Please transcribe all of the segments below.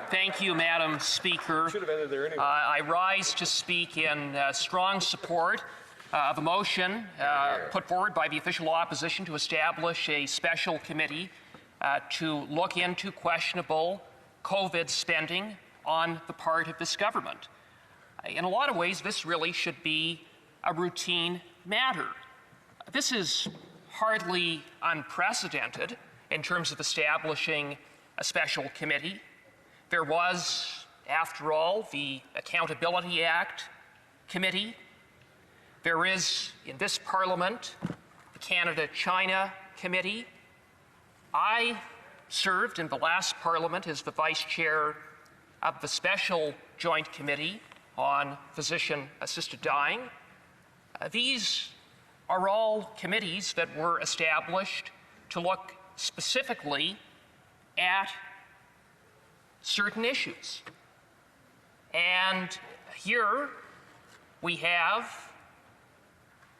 Thank you, Madam Speaker. Should have ended there anyway. I rise to speak in strong support of a motion put forward by the official opposition to establish a special committee to look into questionable COVID spending on the part of this government. In a lot of ways, this really should be a routine matter. This is hardly unprecedented in terms of establishing a special committee. There was, after all, the Accountability Act Committee. There is, in this Parliament, the Canada-China Committee. I served in the last Parliament as the Vice Chair of the Special Joint Committee on Physician-Assisted Dying. These are all committees that were established to look specifically at certain issues. And here we have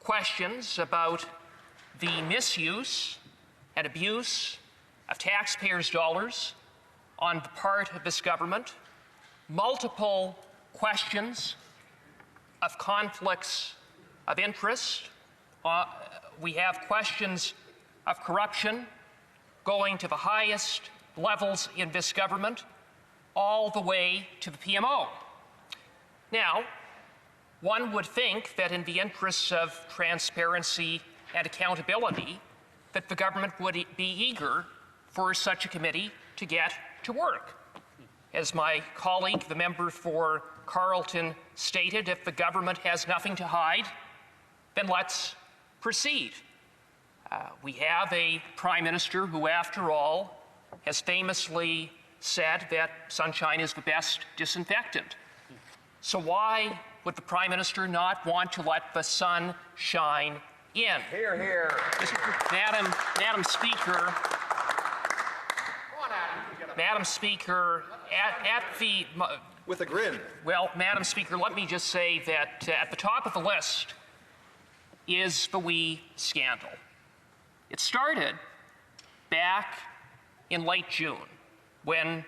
questions about the misuse and abuse of taxpayers' dollars on the part of this government, multiple questions of conflicts of interest. We have questions of corruption going to the highest levels in this government, all the way to the PMO. Now, one would think that in the interests of transparency and accountability, that the government would be eager for such a committee to get to work. As my colleague, the member for Carleton, stated, if the government has nothing to hide, then let's proceed. We have a Prime Minister who, after all, has famously said that sunshine is the best disinfectant. So why would the Prime Minister not want to let the sun shine in? Hear, hear. Madam Speaker, Madam Speaker, at the... With a grin. Well, Madam Speaker, let me just say that at the top of the list is the WE scandal. It started back in late June when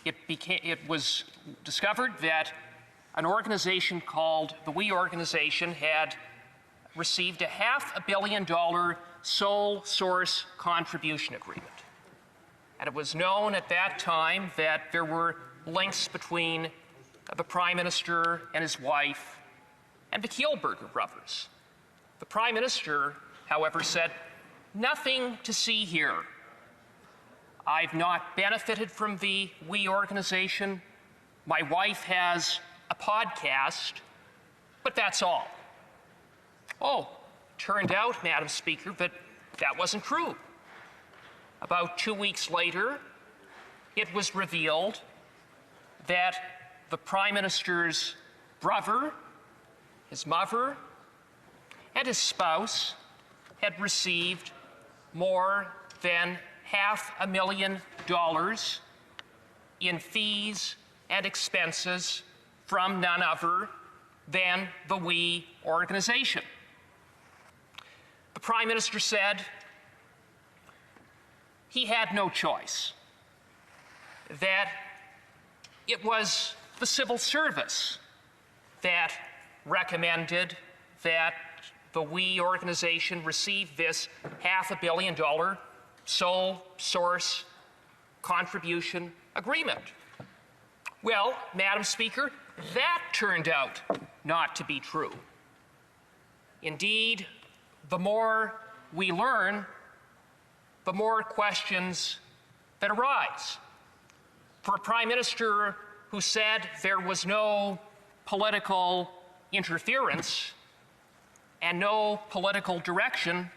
it was discovered that an organization called the WE Organization had received a $500 million sole source contribution agreement. And it was known at that time that there were links between the Prime Minister and his wife and the Kielburger brothers. The Prime Minister, however, said, "Nothing to see here. I've not benefited from the WE Organization. My wife has a podcast, but that's all." Oh, turned out, Madam Speaker, that wasn't true. About 2 weeks later, it was revealed that the Prime Minister's brother, his mother, and his spouse had received more than $500,000 in fees and expenses from none other than the WE Organization. The Prime Minister said he had no choice, that it was the civil service that recommended that the WE Organization receive this $500 million sole source contribution agreement. Well, Madam Speaker, that turned out not to be true. Indeed, the more we learn, the more questions that arise. For a Prime Minister who said there was no political interference and no political direction,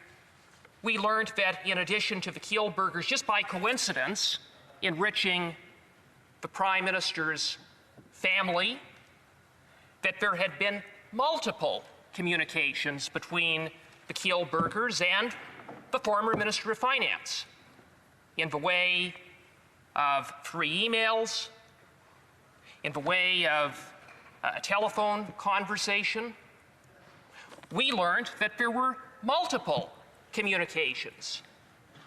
we learned that in addition to the Kielburgers, just by coincidence, enriching the Prime Minister's family, that there had been multiple communications between the Kielburgers and the former Minister of Finance in the way of 3 emails, in the way of a telephone conversation. We learned that there were multiple communications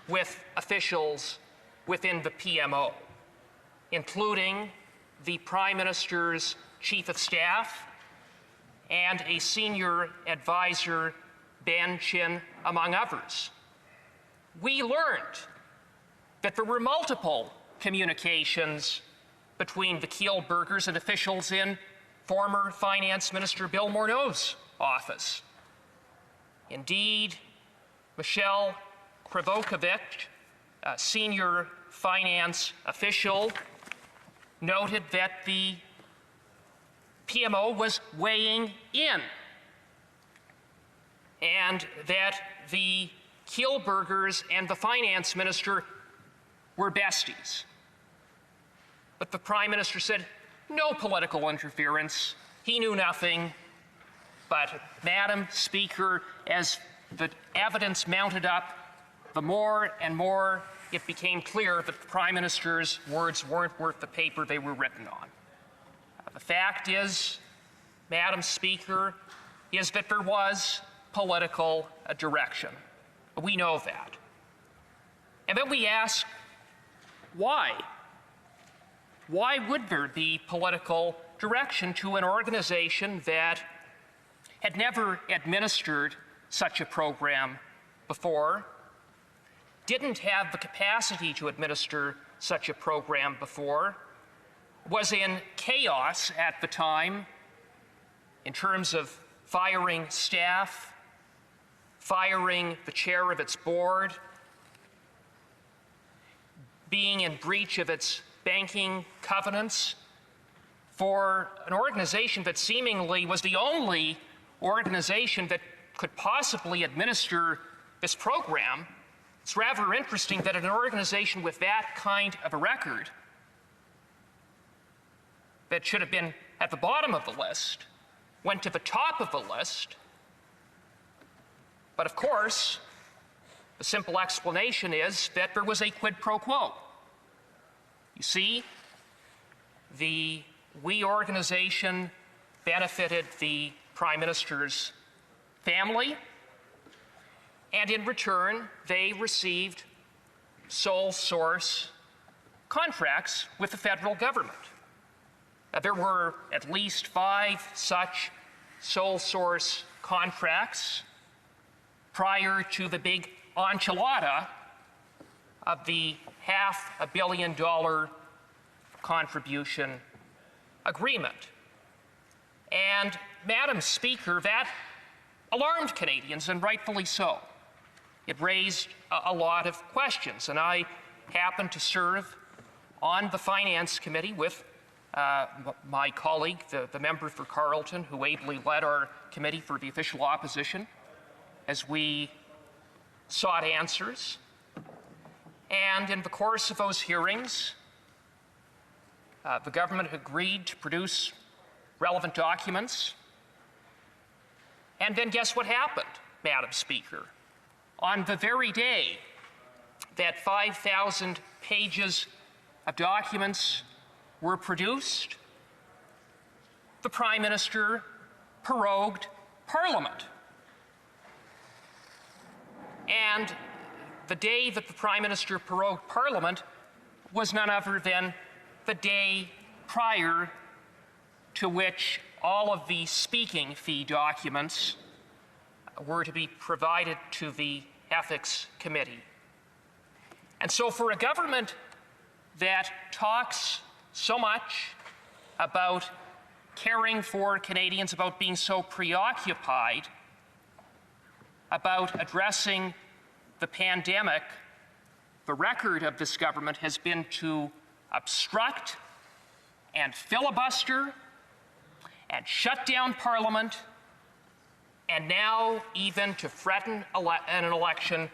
with officials within the PMO, including the Prime Minister's Chief of Staff and a senior advisor, Ben Chin, among others. We learned that there were multiple communications between the Kielburgers and officials in former Finance Minister Bill Morneau's office. Indeed, Michelle Krivokovic, a senior finance official, noted that the PMO was weighing in and that the Kielburgers and the finance minister were besties. But the Prime Minister said no political interference. He knew nothing. But, Madam Speaker, as the evidence mounted up, the more and more it became clear that the Prime Minister's words weren't worth the paper they were written on. The fact is, Madam Speaker, is that there was political direction. We know that. And then we ask, why? Why would there be political direction to an organization that had never administered such a program before, didn't have the capacity to administer such a program before, was in chaos at the time in terms of firing staff, firing the chair of its board, being in breach of its banking covenants, for an organization that seemingly was the only organization that could possibly administer this program. It's rather interesting that an organization with that kind of a record, that should have been at the bottom of the list, went to the top of the list. But of course, the simple explanation is that there was a quid pro quo. You see, the WE organization benefited the Prime Minister's family, and in return, they received sole source contracts with the federal government. There were at least 5 such sole source contracts prior to the big enchilada of the $500 million contribution agreement. And, Madam Speaker, that alarmed Canadians, and rightfully so. It raised a lot of questions, and I happened to serve on the Finance Committee with my colleague, the member for Carleton, who ably led our committee for the official opposition, as we sought answers. And in the course of those hearings, the government agreed to produce relevant documents. And then guess what happened, Madam Speaker? On the very day that 5,000 pages of documents were produced, the Prime Minister prorogued Parliament. And the day that the Prime Minister prorogued Parliament was none other than the day prior to which all of the speaking fee documents were to be provided to the Ethics Committee. And so for a government that talks so much about caring for Canadians, about being so preoccupied about addressing the pandemic, the record of this government has been to obstruct and filibuster and shut down Parliament, and now even to threaten an election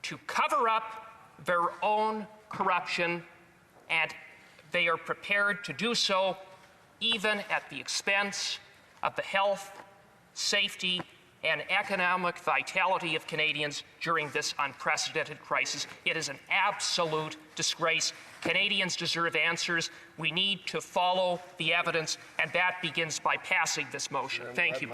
to cover up their own corruption, and they are prepared to do so even at the expense of the health, safety, and economic vitality of Canadians during this unprecedented crisis. It is an absolute disgrace. Canadians deserve answers. We need to follow the evidence, and that begins by passing this motion. Thank you.